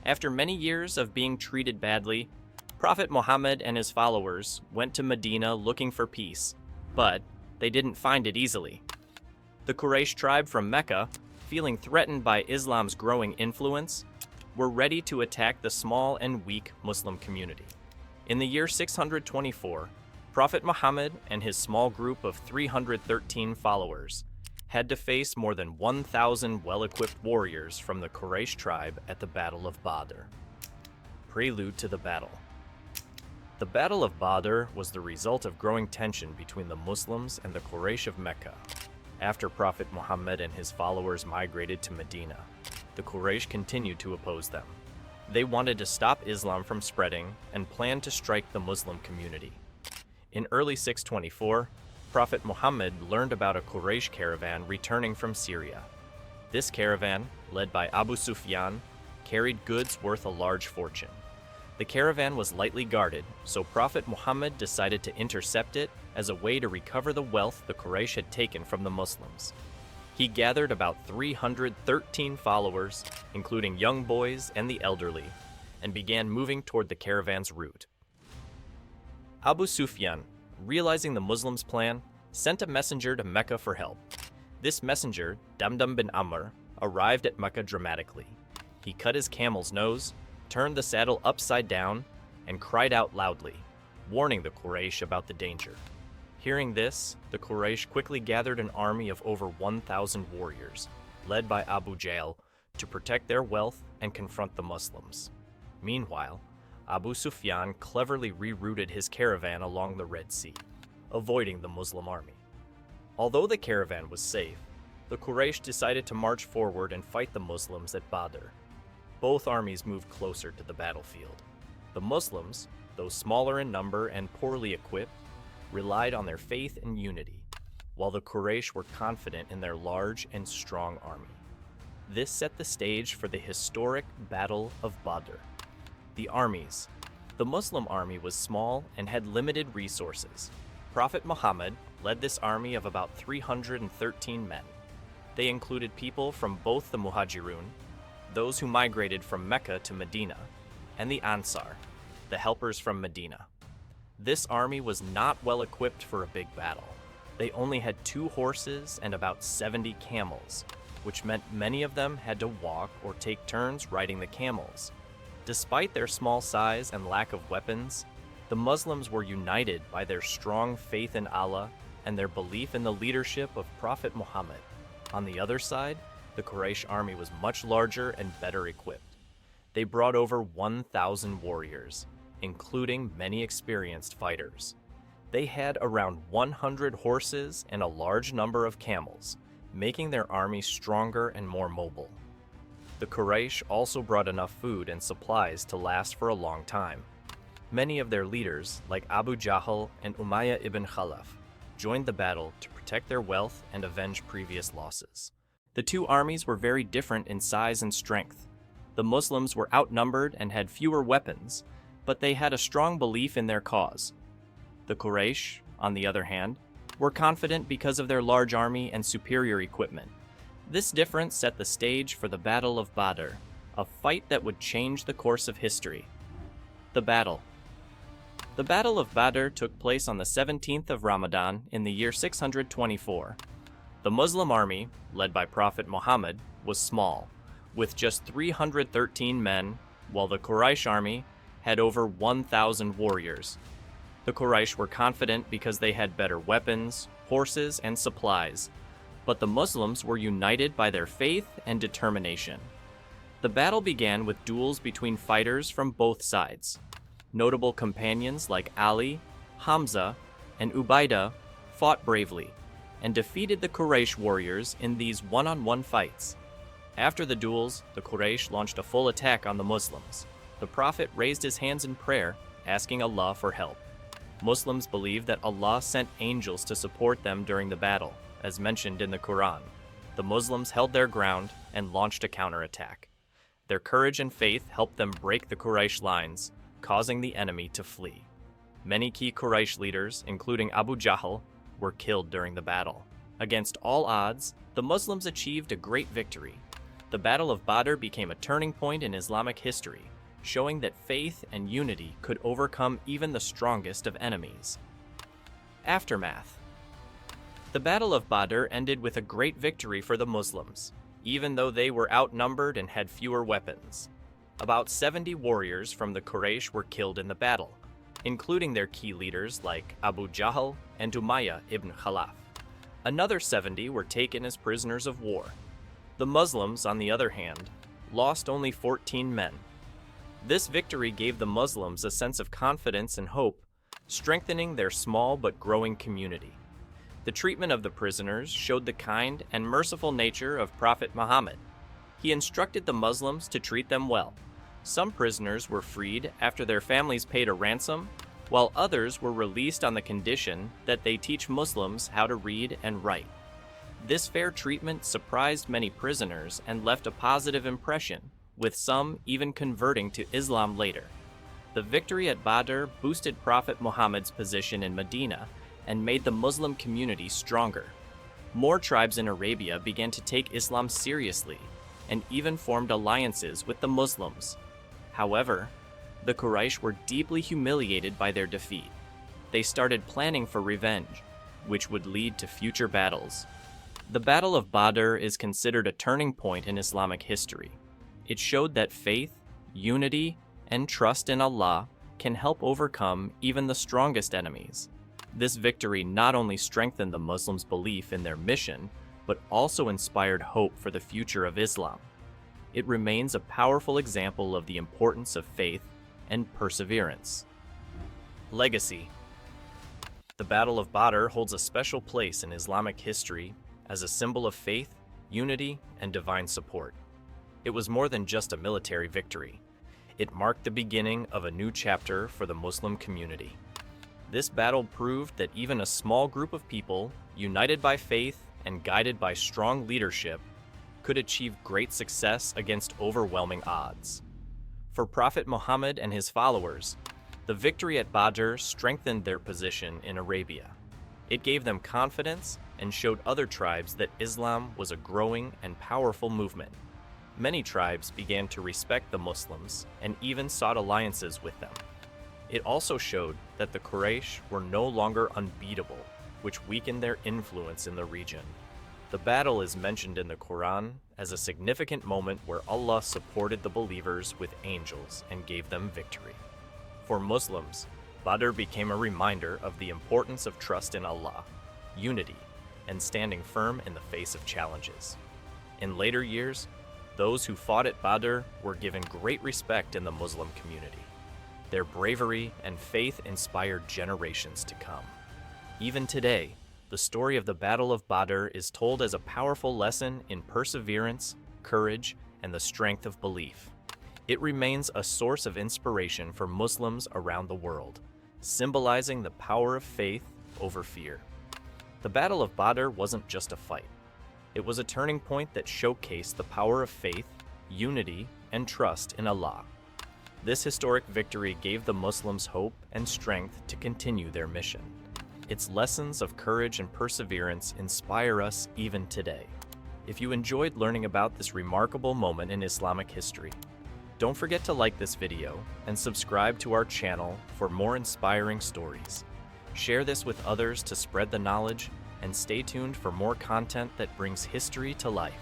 After many years of being treated badly, Prophet Muhammad and his followers went to Medina looking for peace, but they didn't find it easily. The Quraysh tribe from Mecca, feeling threatened by Islam's growing influence, were ready to attack the small and weak Muslim community. In the year 624, Prophet Muhammad and his small group of 313 followers had to face more than 1,000 well-equipped warriors from the Quraysh tribe at the Battle of Badr. Prelude to the battle. The Battle of Badr was the result of growing tension between the Muslims and the Quraysh of Mecca. After Prophet Muhammad and his followers migrated to Medina, the Quraysh continued to oppose them. They wanted to stop Islam from spreading and planned to strike the Muslim community. In early 624, Prophet Muhammad learned about a Quraysh caravan returning from Syria. This caravan, led by Abu Sufyan, carried goods worth a large fortune. The caravan was lightly guarded, so Prophet Muhammad decided to intercept it as a way to recover the wealth the Quraysh had taken from the Muslims. He gathered about 313 followers, including young boys and the elderly, and began moving toward the caravan's route. Abu Sufyan, realizing the Muslims' plan, sent a messenger to Mecca for help. This messenger, Damdam bin Amr, arrived at Mecca dramatically. He cut his camel's nose, turned the saddle upside down, and cried out loudly, warning the Quraysh about the danger. Hearing this, the Quraysh quickly gathered an army of over 1,000 warriors, led by Abu Jahl, to protect their wealth and confront the Muslims. Meanwhile, Abu Sufyan cleverly rerouted his caravan along the Red Sea, avoiding the Muslim army. Although the caravan was safe, the Quraysh decided to march forward and fight the Muslims at Badr. Both armies moved closer to the battlefield. The Muslims, though smaller in number and poorly equipped, relied on their faith and unity, while the Quraysh were confident in their large and strong army. This set the stage for the historic Battle of Badr. The armies. The Muslim army was small and had limited resources. Prophet Muhammad led this army of about 313 men. They included people from both the Muhajirun, those who migrated from Mecca to Medina, and the Ansar, the helpers from Medina. This army was not well equipped for a big battle. They only had 2 horses and about 70 camels, which meant many of them had to walk or take turns riding the camels. Despite their small size and lack of weapons, the Muslims were united by their strong faith in Allah and their belief in the leadership of Prophet Muhammad. On the other side, the Quraysh army was much larger and better equipped. They brought over 1,000 warriors, including many experienced fighters. They had around 100 horses and a large number of camels, making their army stronger and more mobile. The Quraysh also brought enough food and supplies to last for a long time. Many of their leaders, like Abu Jahl and Umayyah ibn Khalaf, joined the battle to protect their wealth and avenge previous losses. The two armies were very different in size and strength. The Muslims were outnumbered and had fewer weapons, but they had a strong belief in their cause. The Quraysh, on the other hand, were confident because of their large army and superior equipment. This difference set the stage for the Battle of Badr, a fight that would change the course of history. The battle. The Battle of Badr took place on the 17th of Ramadan in the year 624. The Muslim army, led by Prophet Muhammad, was small, with just 313 men, while the Quraysh army had over 1,000 warriors. The Quraysh were confident because they had better weapons, horses, and supplies, but the Muslims were united by their faith and determination. The battle began with duels between fighters from both sides. Notable companions like Ali, Hamza, and Ubaidah fought bravely and defeated the Quraysh warriors in these one-on-one fights. After the duels, the Quraysh launched a full attack on the Muslims. The Prophet raised his hands in prayer, asking Allah for help. Muslims believe that Allah sent angels to support them during the battle, as mentioned in the Quran. The Muslims held their ground and launched a counterattack. Their courage and faith helped them break the Quraysh lines, causing the enemy to flee. Many key Quraysh leaders, including Abu Jahl, were killed during the battle. Against all odds, the Muslims achieved a great victory. The Battle of Badr became a turning point in Islamic history, showing that faith and unity could overcome even the strongest of enemies. Aftermath. The Battle of Badr ended with a great victory for the Muslims, even though they were outnumbered and had fewer weapons. About 70 warriors from the Quraysh were killed in the battle, including their key leaders like Abu Jahl and Umayyah ibn Khalaf. Another 70 were taken as prisoners of war. The Muslims, on the other hand, lost only 14 men. This victory gave the Muslims a sense of confidence and hope, strengthening their small but growing community. The treatment of the prisoners showed the kind and merciful nature of Prophet Muhammad. He instructed the Muslims to treat them well. Some prisoners were freed after their families paid a ransom, while others were released on the condition that they teach Muslims how to read and write. This fair treatment surprised many prisoners and left a positive impression, with some even converting to Islam later. The victory at Badr boosted Prophet Muhammad's position in Medina and made the Muslim community stronger. More tribes in Arabia began to take Islam seriously and even formed alliances with the Muslims. However, the Quraysh were deeply humiliated by their defeat. They started planning for revenge, which would lead to future battles. The Battle of Badr is considered a turning point in Islamic history. It showed that faith, unity, and trust in Allah can help overcome even the strongest enemies. This victory not only strengthened the Muslims' belief in their mission, but also inspired hope for the future of Islam. It remains a powerful example of the importance of faith and perseverance. Legacy. The Battle of Badr holds a special place in Islamic history as a symbol of faith, unity, and divine support. It was more than just a military victory. It marked the beginning of a new chapter for the Muslim community. This battle proved that even a small group of people, united by faith and guided by strong leadership, could achieve great success against overwhelming odds. For Prophet Muhammad and his followers, the victory at Badr strengthened their position in Arabia. It gave them confidence and showed other tribes that Islam was a growing and powerful movement. Many tribes began to respect the Muslims and even sought alliances with them. It also showed that the Quraysh were no longer unbeatable, which weakened their influence in the region. The battle is mentioned in the Quran as a significant moment where Allah supported the believers with angels and gave them victory. For Muslims, Badr became a reminder of the importance of trust in Allah, unity, and standing firm in the face of challenges. In later years, those who fought at Badr were given great respect in the Muslim community. Their bravery and faith inspired generations to come. Even today, the story of the Battle of Badr is told as a powerful lesson in perseverance, courage, and the strength of belief. It remains a source of inspiration for Muslims around the world, symbolizing the power of faith over fear. The Battle of Badr wasn't just a fight. It was a turning point that showcased the power of faith, unity, and trust in Allah. This historic victory gave the Muslims hope and strength to continue their mission. Its lessons of courage and perseverance inspire us even today. If you enjoyed learning about this remarkable moment in Islamic history, don't forget to like this video and subscribe to our channel for more inspiring stories. Share this with others to spread the knowledge, and stay tuned for more content that brings history to life.